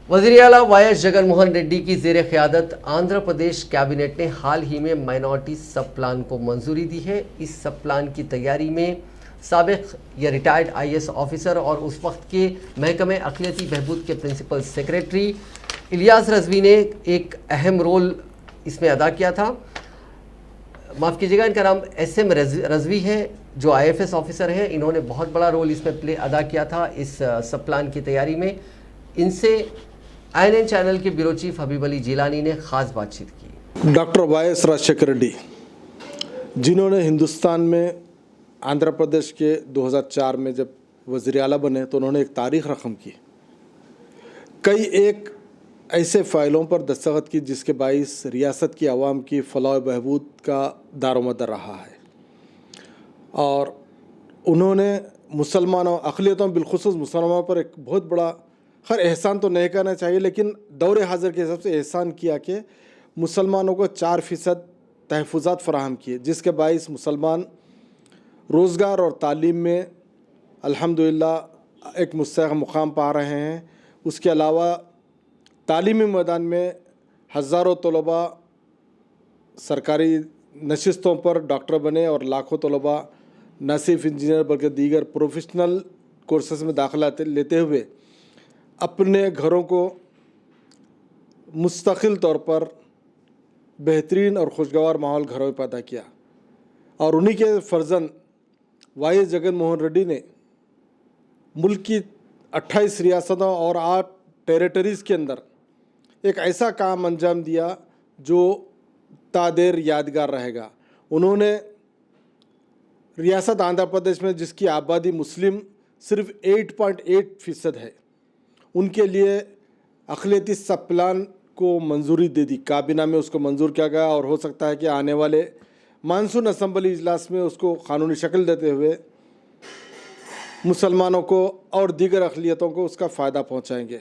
वज़ीर आला वाईएस जगनमोहन रेड्डी की ज़ेर क़यादत आंध्र प्रदेश कैबिनेट ने हाल ही में माइनॉरिटी सब प्लान को मंजूरी दी है। इस सब प्लान की तैयारी में साबिक़ या रिटायर्ड आईएएस ऑफिसर और उस वक्त के महकमे अक़लियती बहबूद के प्रिंसिपल सेक्रेटरी इलियास रज़वी ने एक अहम रोल इसमें अदा किया था। माफ़ कीजिएगा, इनका नाम SM रज़वी है, जो IFS ऑफिसर हैं। इन्होंने बहुत बड़ा रोल इसमें अदा किया था इस सब प्लान की तैयारी में। इनसे INN चैनल के ब्यूरो चीफ हबीब अली जिलानी ने ख़ास बातचीत की। डॉक्टर वाईएस राजशेखर रेड्डी, जिन्होंने हिंदुस्तान में आंध्र प्रदेश के 2004 में जब वज़ीर आला बने तो उन्होंने एक तारीख़ रकम की, कई एक ऐसे फ़ाइलों पर दस्तखत की जिसके बाइस रियासत की आवाम की फलाह व बहबूद का दारोमदार रहा है। और उन्होंने मुसलमानों अक़लियतों बिलख़ुसूस मुसलमानों पर एक बहुत बड़ा, खैर एहसान तो नहीं करना चाहिए, लेकिन दौर हाज़िर के हिसाब से एहसान किया कि मुसलमानों को 4% तहफ़्फ़ुज़ात फ़राहम किए, जिसके बाइस मुसलमान रोज़गार और तालीम में अल्हम्दुलिल्लाह एक मुस्तहक़ मुक़ाम पा रहे हैं। उसके अलावा तालीमी मैदान में हज़ारों तलबा सरकारी नशिस्तों पर डॉक्टर बने और लाखों तलबा न सिर्फ इंजीनियर बल्कि दीगर प्रोफेशनल कोर्सेस में दाखिला लेते हुए अपने घरों को मुस्तकिल तौर पर बेहतरीन और खुशगवार माहौल घरों में पैदा किया। और उन्हीं के फर्जंद वाईएस जगनमोहन रेड्डी ने मुल्क की 28 रियासतों और 8 टेरिटरीज़ के अंदर एक ऐसा काम अंजाम दिया जो तादेर यादगार रहेगा। उन्होंने रियासत आंध्र प्रदेश में, जिसकी आबादी मुस्लिम सिर्फ 8.8% है, उनके लिए अक़लियती सब प्लान को मंजूरी दे दी। काबीना में उसको मंजूर किया गया और हो सकता है कि आने वाले मानसून असम्बली इजलास में उसको क़ानूनी शक्ल देते हुए मुसलमानों को और दीगर अक़लियतों को उसका फ़ायदा पहुँचाएँगे।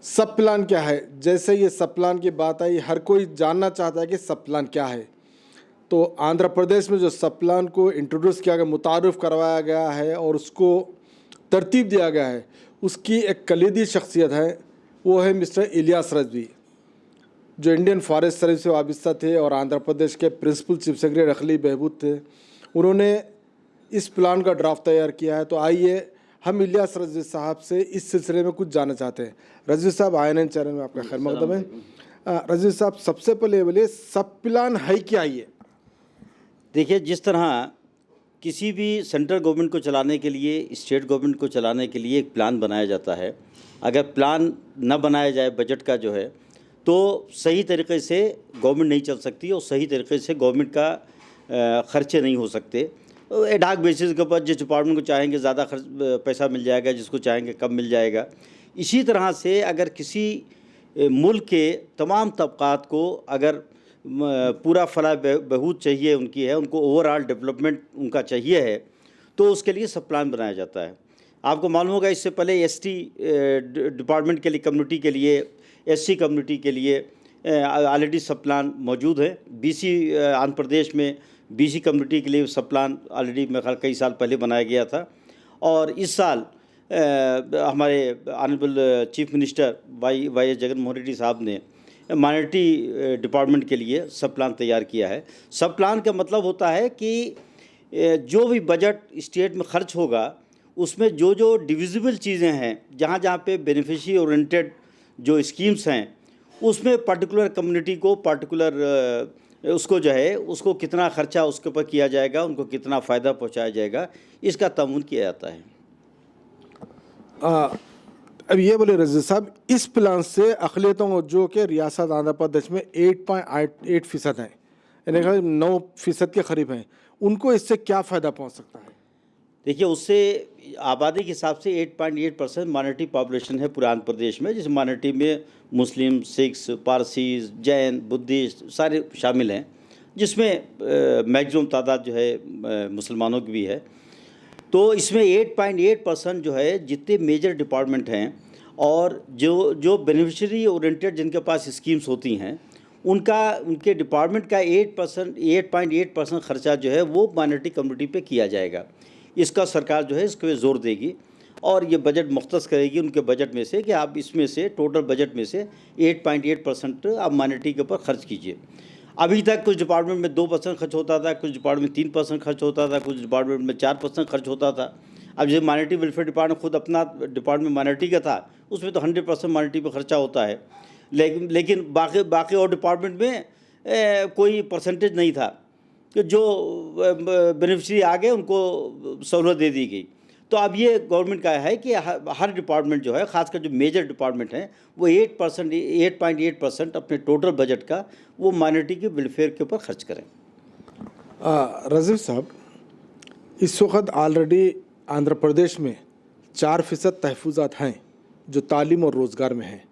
सब प्लान क्या है? जैसे ये सब प्लान की बात आई, हर कोई जानना चाहता है कि सब प्लान क्या है। तो आंध्र प्रदेश में जो सब प्लान को इंट्रोड्यूस किया गया, मुतारुफ़ करवाया गया है और उसको तरतीब दिया गया है, उसकी एक कलीदी शख्सियत है, वो है मिस्टर इलियास रज़वी, जो इंडियन फॉरेस्ट सर्विस से वाबस्ता थे और आंध्र प्रदेश के प्रिंसिपल चीफ सेक्रेटरी अक़ली बहबूद थे। उन्होंने इस प्लान का ड्राफ्ट तैयार किया है। तो आइए हम इलियास रज़वी साहब से इस सिलसिले में कुछ जानना चाहते हैं। रज़वी साहब, INN चैनल में आपका खैर मक़दम है। रज़वी साहब, सबसे पहले बोलिए, सब प्लान है क्या? ये देखिए, जिस तरह किसी भी सेंट्रल गवर्नमेंट को चलाने के लिए, स्टेट गवर्नमेंट को चलाने के लिए एक प्लान बनाया जाता है, अगर प्लान न बनाया जाए बजट का जो है, तो सही तरीके से गवर्नमेंट नहीं चल सकती और सही तरीके से गवर्नमेंट का ख़र्चे नहीं हो सकते। एडहाक बेसिस के ऊपर जिस डिपार्टमेंट को चाहेंगे ज़्यादा पैसा मिल जाएगा, जिसको चाहेंगे कम मिल जाएगा। इसी तरह से अगर किसी मुल्क के तमाम तबक़ात को अगर पूरा फलाह बहबूद चाहिए, उनको ओवरऑल डेवलपमेंट उनका चाहिए है, तो उसके लिए सब प्लान बनाया जाता है। आपको मालूम होगा, इससे पहले ST डिपार्टमेंट के लिए, कम्युनिटी के लिए, SC कम्युनिटी के लिए ऑलरेडी सब प्लान मौजूद है। BC आंध्र प्रदेश में BC कम्युनिटी के लिए सब प्लान ऑलरेडी मेरे ख्याल कई साल पहले बनाया गया था। और इस साल हमारे honourable chief minister YS Jaganmohan Reddy साहब ने माइनॉरिटी डिपार्टमेंट के लिए सब प्लान तैयार किया है। सब प्लान का मतलब होता है कि जो भी बजट स्टेट में खर्च होगा, उसमें जो जो डिविजिबल चीज़ें हैं, जहाँ जहाँ पे बेनिफिशियरी ओरिएंटेड जो स्कीम्स हैं, उसमें पर्टिकुलर कम्युनिटी को पर्टिकुलर उसको जो है उसको कितना ख़र्चा उसके ऊपर किया जाएगा, उनको कितना फ़ायदा पहुँचाया जाएगा, इसका तयन किया जाता है। अब ये बोले रज़वी साहब, इस प्लान से अक़लियतों को, जो कि रियासत आंध्र प्रदेश में 8.8% हैं, यानी 9% के करीब हैं, उनको इससे क्या फ़ायदा पहुँच सकता है? देखिए, उससे आबादी के हिसाब से 8.8% माइनॉरिटी पॉपुलेशन है पूरे आंध्र प्रदेश में, जिस माइनॉरिटी में मुस्लिम, सिख्स, पारसीज, जैन, बुद्धिस्ट सारे शामिल हैं, जिसमें मैक्सिमम तादाद जो है मुसलमानों की भी है। तो इसमें 8.8% जो है जितने मेजर डिपार्टमेंट हैं और जो बेनिफिशियरी ओरिएंटेड जिनके पास स्कीम्स होती हैं, उनके डिपार्टमेंट का 8.8% ख़र्चा जो है वो माइनॉरिटी कम्युनिटी पे किया जाएगा। इसका सरकार जो है इस पर ज़ोर देगी। और ये बजट मुख्तस करेगी उनके बजट में से कि आप इसमें से टोटल बजट में से 8.8% आप माइनॉरिटी के ऊपर खर्च कीजिए। अभी तक कुछ डिपार्टमेंट में 2% खर्च होता था, कुछ डिपार्टमेंट में 3% खर्च होता था, कुछ डिपार्टमेंट में 4% खर्च होता था। अब जैसे माइनॉरिटी वेलफेयर डिपार्टमेंट खुद अपना डिपार्टमेंट माइनॉरिटी का था, उसमें तो 100% माइनॉरिटी पर खर्चा होता है, लेकिन बाकी और डिपार्टमेंट में कोई परसेंटेज नहीं था कि जो बेनिफिशरी आ गए उनको सहूलत दे दी गई। तो अब ये गवर्नमेंट का है कि हर डिपार्टमेंट जो है, खासकर जो मेजर डिपार्टमेंट हैं, वो 8.8% अपने टोटल बजट का वो माइनॉरिटी के वेलफेयर के ऊपर खर्च करें। रज़ीफ़ साहब, इस वक्त ऑलरेडी आंध्र प्रदेश में 4% तहफ़्फ़ुज़ात हैं जो तालीम और रोज़गार में हैं,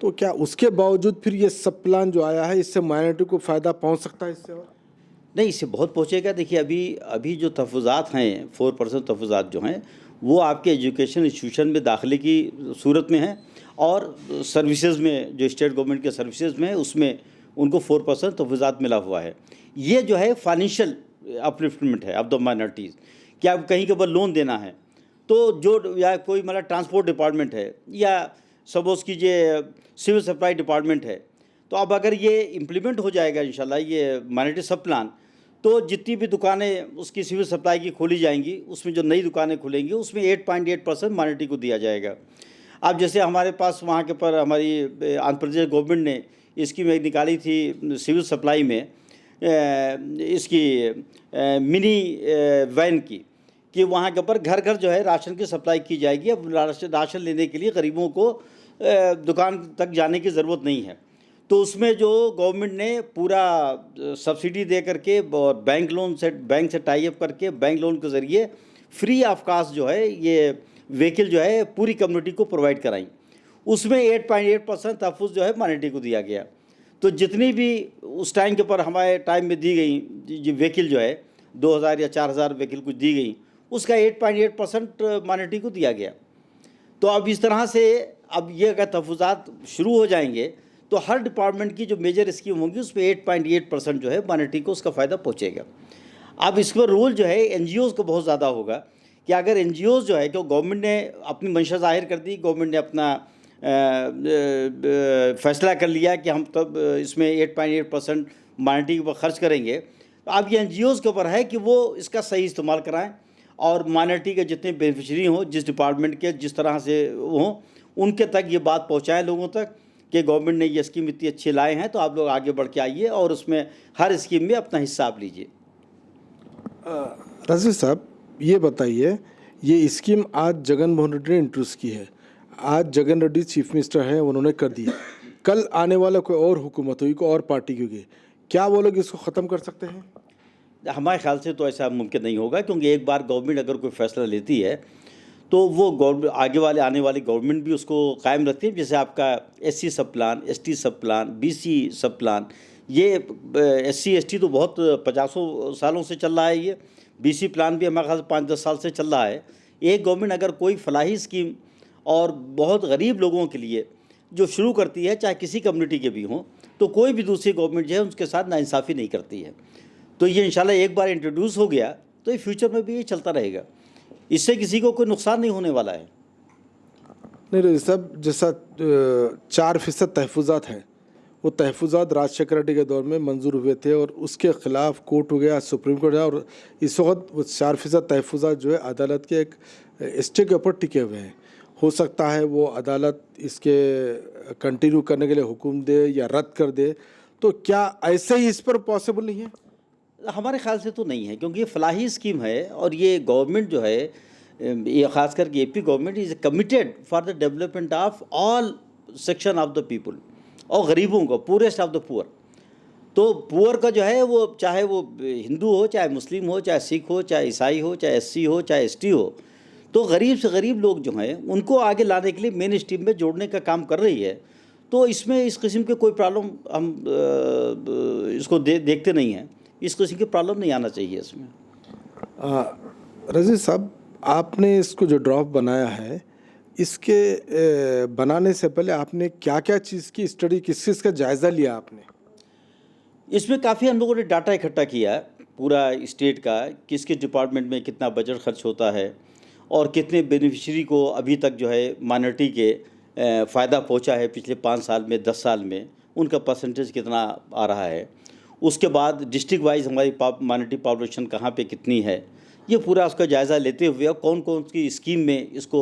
तो क्या उसके बावजूद फिर ये सब प्लान जो आया है इससे माइनॉरिटी को फ़ायदा पहुंच सकता है इससे? और नहीं, इससे बहुत पहुँचेगा। देखिए अभी जो तहफ़्फ़ुज़ात हैं, 4% तहफ़्फ़ुज़ात जो हैं वो आपके एजुकेशन इंस्टीट्यूशन में दाखिले की सूरत में हैं, और सर्विसेज में जो स्टेट गवर्नमेंट के सर्विसेज में है उसमें उनको 4% तहफ़्फ़ुज़ात मिला हुआ है। ये जो है फाइनेंशियल अपलिफ्टमेंट है ऑफ द माइनॉरिटीज़ कि आप कहीं के ऊपर लोन देना है तो जो, या कोई मतलब ट्रांसपोर्ट डिपार्टमेंट है, या सपोज़ कीजिए सिविल सप्लाई डिपार्टमेंट है, तो अब अगर ये इम्प्लीमेंट हो जाएगा इंशाल्लाह ये माइनॉरिटी सब प्लान, तो जितनी भी दुकानें उसकी सिविल सप्लाई की खोली जाएंगी, उसमें जो नई दुकानें खुलेंगी उसमें 8.8% माइनॉरिटी को दिया जाएगा। अब जैसे हमारे पास वहाँ के पर हमारी आंध्र प्रदेश गवर्नमेंट ने स्कीम एक निकाली थी सिविल सप्लाई में, इसकी मिनी वैन की, कि वहाँ के ऊपर घर घर जो है राशन की सप्लाई की जाएगी। अब राशन लेने के लिए गरीबों को दुकान तक जाने की ज़रूरत नहीं है। तो उसमें जो गवर्नमेंट ने पूरा सब्सिडी दे करके और बैंक से टाई अप करके बैंक लोन के ज़रिए फ्री ऑफ कास्ट जो है ये व्हीकल जो है पूरी कम्युनिटी को प्रोवाइड कराई। उसमें 8.8% तहफ़्फ़ुज़ जो है माइनॉरिटी को दिया गया। तो जितनी भी उस टाइम के ऊपर हमारे टाइम में दी गई जो व्हीकल जो है 2000 या 4000 व्हीकल कुछ दी गई, उसका 8.8% माइनॉरिटी को दिया गया। तो अब इस तरह से अब ये अगर तहफ़्फ़ुज़ात शुरू हो जाएंगे तो हर डिपार्टमेंट की जो मेजर स्कीम होगी उसमें 8.8% जो है माइनॉरिटी को उसका फ़ायदा पहुंचेगा। अब इस पर रोल जो है एनजीओज़ को बहुत ज़्यादा होगा कि अगर एनजीओज़ जो है, क्यों गवर्नमेंट ने अपनी मंशा ज़ाहिर कर दी, गवर्नमेंट ने अपना फैसला कर लिया कि हम तब इसमें 8.8% माइनॉरिटी के ऊपर खर्च करेंगे। तो अब ये एनजीओज़ के ऊपर है कि वो इसका सही इस्तेमाल कराएँ और माइनॉरिटी के जितने बेनिफिशरी हों, जिस डिपार्टमेंट के जिस तरह से हों, उनके तक ये बात पहुँचाएँ लोगों तक कि गवर्नमेंट ने ये स्कीम इतनी अच्छी लाए हैं, तो आप लोग आगे बढ़ के आइए और उसमें हर स्कीम में अपना हिस्सा आप लीजिए। रज़ीफ़ साहब, ये बताइए, ये स्कीम आज जगन मोहन रेड्डी ने इंट्रोड्यूस की है, आज जगन रेड्डी चीफ मिनिस्टर हैं, उन्होंने कर दिया, कल आने वाला कोई और हुकूमत होगी, कोई और पार्टी की होगी, क्या वो लोग इसको ख़त्म कर सकते हैं? हमारे ख्याल से तो ऐसा मुमकिन नहीं होगा, क्योंकि एक बार गवर्नमेंट अगर कोई फ़ैसला लेती है तो वो गवर्नमेंट आने वाली गवर्नमेंट भी उसको कायम रखती है। जैसे आपका SC सब प्लान, ST सब प्लान, BC सब प्लान, ये SC ST तो बहुत 50 सालों से चल रहा है। ये BC प्लान भी हमारे ख्याल से 5-10 साल से चल रहा है। एक गवर्नमेंट अगर कोई फलाही स्कीम और बहुत गरीब लोगों के लिए जो शुरू करती है, चाहे किसी कम्युनिटी के भी हों, तो कोई भी दूसरी गवर्नमेंट जो है उसके साथ नाइंसाफ़ी नहीं करती है। तो ये इंशाल्लाह एक बार इंट्रोड्यूस हो गया तो ये फ्यूचर में भी ये चलता रहेगा, इससे किसी को कोई नुकसान नहीं होने वाला है। नहीं सब जैसा 4% तहफ़्फ़ुज़ात हैं, वो तहफ़्फ़ुज़ात राजशेखर रेड्डी के दौर में मंजूर हुए थे और उसके ख़िलाफ़ कोर्ट हो गया, सुप्रीम कोर्ट गया, और इस वक्त वो 4% तहफ़्फ़ुज़ात जो है अदालत के एक स्टे के ऊपर टिके हुए हैं। हो सकता है वो अदालत इसके कंटिन्यू करने के लिए हुक्म दे या रद्द कर दे, तो क्या ऐसे ही इस पर पॉसिबल नहीं है? हमारे ख्याल से तो नहीं है, क्योंकि ये फलाही स्कीम है और ये गवर्नमेंट जो है, ये ख़ास करके AP government is committed for the development of all section of the people, और गरीबों को, पूरेस्ट ऑफ द पुअर। तो पुअर का जो है वो चाहे वो हिंदू हो, चाहे मुस्लिम हो, चाहे सिख हो, चाहे ईसाई हो, चाहे SC हो, चाहे ST हो, तो गरीब से गरीब लोग जो हैं उनको आगे लाने के लिए मेन स्ट्रीम में जोड़ने का काम कर रही है। तो इसमें इस किस्म के कोई प्रॉब्लम हम इसको देखते नहीं हैं, इस किस्म की प्रॉब्लम नहीं आना चाहिए इसमें। रज़ीज़ साहब, आपने इसको जो ड्राफ्ट बनाया है, इसके बनाने से पहले आपने क्या क्या चीज़ की स्टडी, किस चीज़ का जायज़ा लिया आपने? इसमें काफ़ी हम लोगों ने डाटा इकट्ठा किया पूरा स्टेट का, किसके डिपार्टमेंट में कितना बजट खर्च होता है, और कितने बेनिफिशियरी को अभी तक जो है माइनॉरिटी के फ़ायदा पहुंचा है पिछले 5 साल में, 10 साल में, उनका परसेंटेज कितना आ रहा है। उसके बाद डिस्ट्रिक्ट वाइज हमारी माइनॉरिटी पॉपुलेशन कहाँ पे कितनी है, ये पूरा उसका जायज़ा लेते हुए कौन कौन सी स्कीम में इसको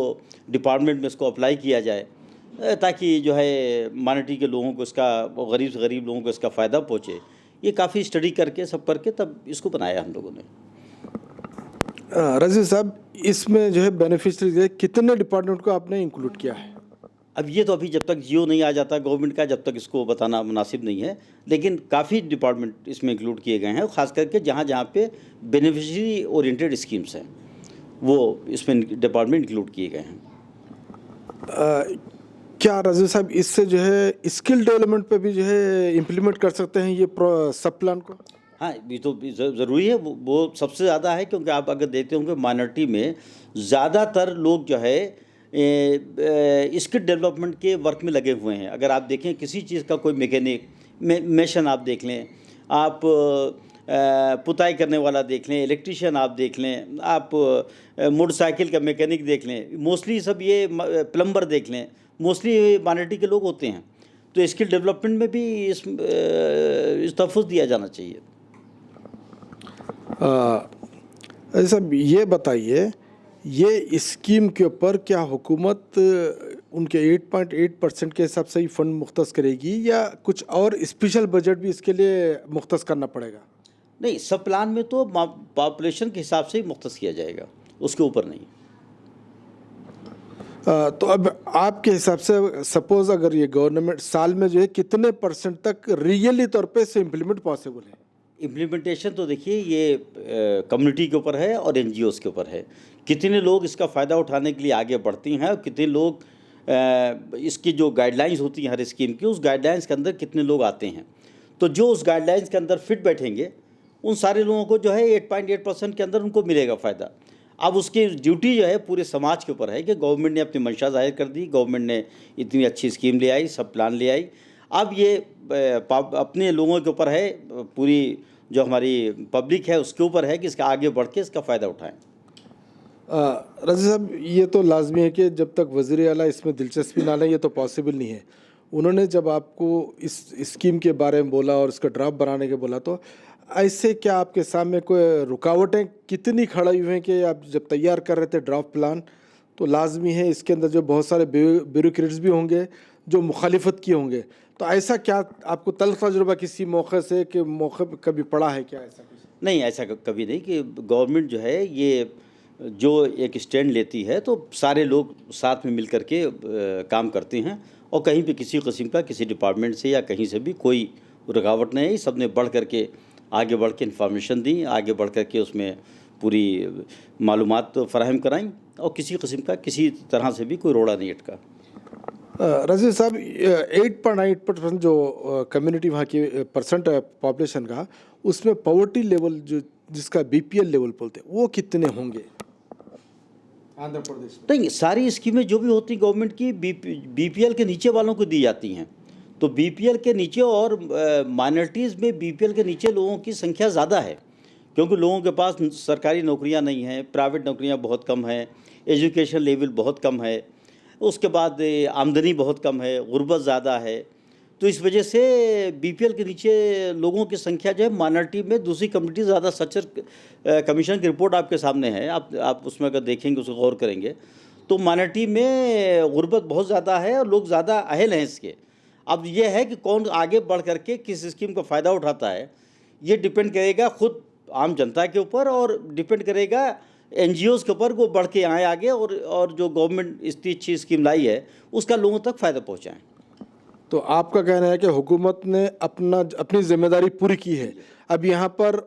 डिपार्टमेंट में इसको अप्लाई किया जाए ताकि जो है माइनॉरिटी के लोगों को इसका, गरीब से गरीब लोगों को इसका फ़ायदा पहुँचे, ये काफ़ी स्टडी करके सब करके तब इसको बनाया हम लोगों ने। रजीव साहब, इसमें जो है बेनिफिशरी कितने डिपार्टमेंट को आपने इंक्लूड किया है? अब ये तो अभी जब तक जियो नहीं आ जाता गवर्नमेंट का, जब तक इसको बताना मुनासिब नहीं है, लेकिन काफ़ी डिपार्टमेंट इसमें इंक्लूड किए गए हैं, ख़ास करके जहाँ जहाँ पे बेनिफिशियरी ओरिएंटेड स्कीम्स हैं वो इसमें डिपार्टमेंट इंक्लूड किए गए हैं। क्या रजीव साहब इससे जो है स्किल डेवलपमेंट पे भी जो है इम्प्लीमेंट कर सकते हैं ये सब प्लान को? हाँ, ये तो ज़रूरी है, वो सबसे ज़्यादा है, क्योंकि आप अगर देखते होंगे माइनॉरिटी में ज़्यादातर लोग जो है स्किल डेवलपमेंट के वर्क में लगे हुए हैं। अगर आप देखें किसी चीज़ का कोई मैकेनिक मेशन आप देख लें, आप पुताई करने वाला देख लें, इलेक्ट्रीशियन आप देख लें, आप मोटरसाइकिल का मैकेनिक देख लें, मोस्टली सब ये प्लम्बर देख लें, मोस्टली माइनॉरिटी के लोग होते हैं। तो स्किल डेवलपमेंट में भी इस तहफ़्फ़ुज़ दिया जाना चाहिए। साहब ये बताइए, ये स्कीम के ऊपर क्या हुकूमत उनके 8.8% के हिसाब से ही फ़ंड मुख्तस करेगी या कुछ और स्पेशल बजट भी इसके लिए मुख्तस करना पड़ेगा? नहीं, सब प्लान में तो पॉपुलेशन के हिसाब से ही मुख्तस किया जाएगा, उसके ऊपर नहीं। तो अब आपके हिसाब से सपोज़ अगर ये गवर्नमेंट साल में जो है कितने % तक रियली तौर पे इसे इम्प्लीमेंट पॉसिबल है? इम्प्लीमेंटेशन तो देखिए ये कम्युनिटी के ऊपर है और NGOs के ऊपर है, कितने लोग इसका फ़ायदा उठाने के लिए आगे बढ़ती हैं और कितने लोग इसकी जो गाइडलाइंस होती हैं हर स्कीम की, उस गाइडलाइंस के अंदर कितने लोग आते हैं। तो जो उस गाइडलाइंस के अंदर फिट बैठेंगे उन सारे लोगों को जो है 8.8% के अंदर उनको मिलेगा फ़ायदा। अब उसकी ड्यूटी जो है पूरे समाज के ऊपर है कि गवर्नमेंट ने अपनी मंशा जाहिर कर दी, गवर्नमेंट ने इतनी अच्छी स्कीम ले आई, सब प्लान ले आई, अब ये अपने लोगों के ऊपर है, पूरी जो हमारी पब्लिक है उसके ऊपर है कि इसका आगे बढ़ के इसका फ़ायदा उठाएं। रज़ी साहब, ये तो लाजमी है कि जब तक वज़ीर आला इसमें दिलचस्पी ना लें ये तो पॉसिबल नहीं है। उन्होंने जब आपको इस स्कीम के बारे में बोला और इसका ड्राफ्ट बनाने के बोला, तो ऐसे क्या आपके सामने कोई रुकावटें कितनी खड़ी हुई हैं कि आप जब तैयार कर रहे थे ड्राफ्ट प्लान, तो लाजमी है इसके अंदर जो बहुत सारे ब्यूरोक्रेट्स भी होंगे जो मुखालिफत किए होंगे, तो ऐसा क्या आपको तल्ख तजुर्बा किसी मौके से कि मौके पर कभी पड़ा है क्या ऐसा कुछ? नहीं, ऐसा कभी नहीं कि गवर्नमेंट जो है ये जो एक स्टैंड लेती है तो सारे लोग साथ में मिल कर के काम करते हैं और कहीं भी किसी किस्म का किसी डिपार्टमेंट से या कहीं से भी कोई रुकावट नहीं है। सब ने बढ़ कर के आगे बढ़ के इन्फॉर्मेशन दी, आगे बढ़ कर के उसमें पूरी मालूमात फराहम कराई और किसी किस्म का किसी तरह से भी कोई रोड़ा नहीं अटका। रज़ी साहब, 8.8% जो कम्युनिटी वहाँ की % पॉपुलेशन का, उसमें पॉवर्टी लेवल जो जिसका BPL लेवल बोलते हैं वो कितने होंगे आंध्र प्रदेश में? नहीं, सारी स्कीमें जो भी होती गवर्नमेंट की BPL के नीचे वालों को दी जाती हैं। तो BPL के नीचे और माइनॉरिटीज़ में BPL के नीचे लोगों की संख्या ज़्यादा है, क्योंकि लोगों के पास सरकारी नौकरियां नहीं हैं, प्राइवेट नौकरियां बहुत कम हैं, एजुकेशन लेवल बहुत कम है, उसके बाद आमदनी बहुत कम है, गुर्बत ज़्यादा है। तो इस वजह से BPL के नीचे लोगों की संख्या जो है माइनॉरिटी में दूसरी कम्युनिटी ज़्यादा। सचर कमीशन की रिपोर्ट आपके सामने है, आप उसमें अगर देखेंगे उसको गौर करेंगे तो माइनॉरिटी में गुर्बत बहुत ज़्यादा है और लोग ज़्यादा अहल हैं इसके। अब ये है कि कौन आगे बढ़ करके किस स्कीम का फ़ायदा उठाता है, ये डिपेंड करेगा खुद आम जनता के ऊपर और डिपेंड करेगा NGOs के ऊपर, वो बढ़ के आए आगे और जो गवर्नमेंट इतनी अच्छी स्कीम लाई है उसका लोगों तक फ़ायदा पहुँचाएँ। तो आपका कहना है कि हुकूमत ने अपनी जिम्मेदारी पूरी की है, अब यहाँ पर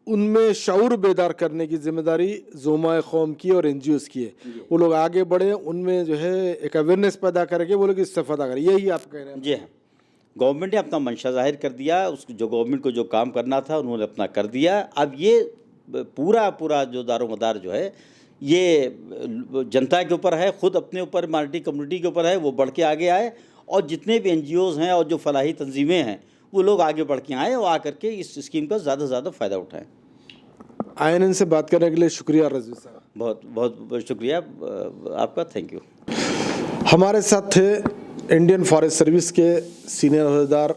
उनमें शऊर बेदार करने की जिम्मेदारी ज़ुमाए कौम की और NGOs की है। वो लोग आगे बढ़े, उनमें जो है एक अवेयरनेस पैदा करके वो लोग इससे फ़ायदा करें, यही आप कह रहे हैं? जी हाँ, गवर्नमेंट ने अपना मंशा जाहिर कर दिया, उस जो गवर्नमेंट को जो काम करना था उन्होंने अपना कर दिया। अब ये पूरा जो दारोमदार जो है ये जनता के ऊपर है, ख़ुद अपने ऊपर माइनॉरिटी कम्युनिटी के ऊपर है, वो बढ़ के आगे आए और जितने भी NGOs हैं और जो फलाही तंजीमें हैं वो लोग आगे बढ़ के आए और आकर के इस स्कीम का ज़्यादा से ज़्यादा फ़ायदा उठाएँ। INN से बात करने के लिए शुक्रिया रज़ी साहब। बहुत बहुत शुक्रिया आपका, थैंक यू। हमारे साथ थे इंडियन फॉरेस्ट सर्विस के सीनियर अहदेदार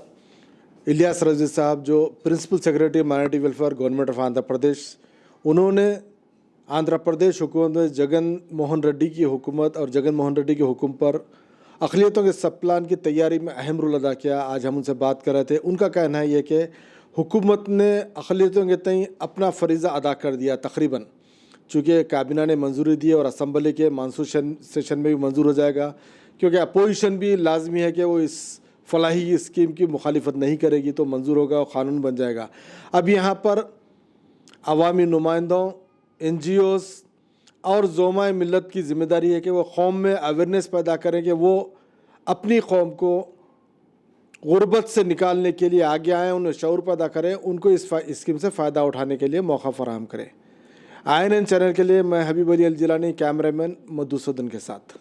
इलियास रजी साहब, जो principal secretary minority welfare government of Andhra Pradesh. उन्होंने आंध्र प्रदेश हुकूमत में जगन मोहन रेड्डी की हुकूमत और जगन मोहन रेड्डी के हुक्म पर अक़लियतों के सब प्लान की तैयारी में अहम रोल अदा किया। आज हम उनसे बात कर रहे थे। उनका कहना है ये कि हुकूमत ने अक़लियतों के तय अपना फ़रीज़ा अदा कर दिया तकरीबन, चूँकि काबीना ने मंजूरी दी और असम्बली के मानसून सेशन में भी मंजूर हो जाएगा, क्योंकि अपोजिशन भी लाजमी है कि वो इस फलाही स्कीम की मुखालिफत नहीं करेगी, तो मंजूर होगा और क़ानून बन जाएगा। अब यहाँ पर अवामी नुमाइंदों, NGOs और ज़ोमाए मिल्लत की ज़िम्मेदारी है कि वो कौम में अवेयरनेस पैदा करें कि वो अपनी कौम को गुर्बत से निकालने के लिए आगे आएँ, उन्हें शऊर पैदा करें, उनको इस स्कीम से फ़ायदा उठाने के लिए मौका फराहम करें। INN चैनल के लिए मैं हबीब अली अल जिलानी, कैमरामैन मधुसूदन के साथ।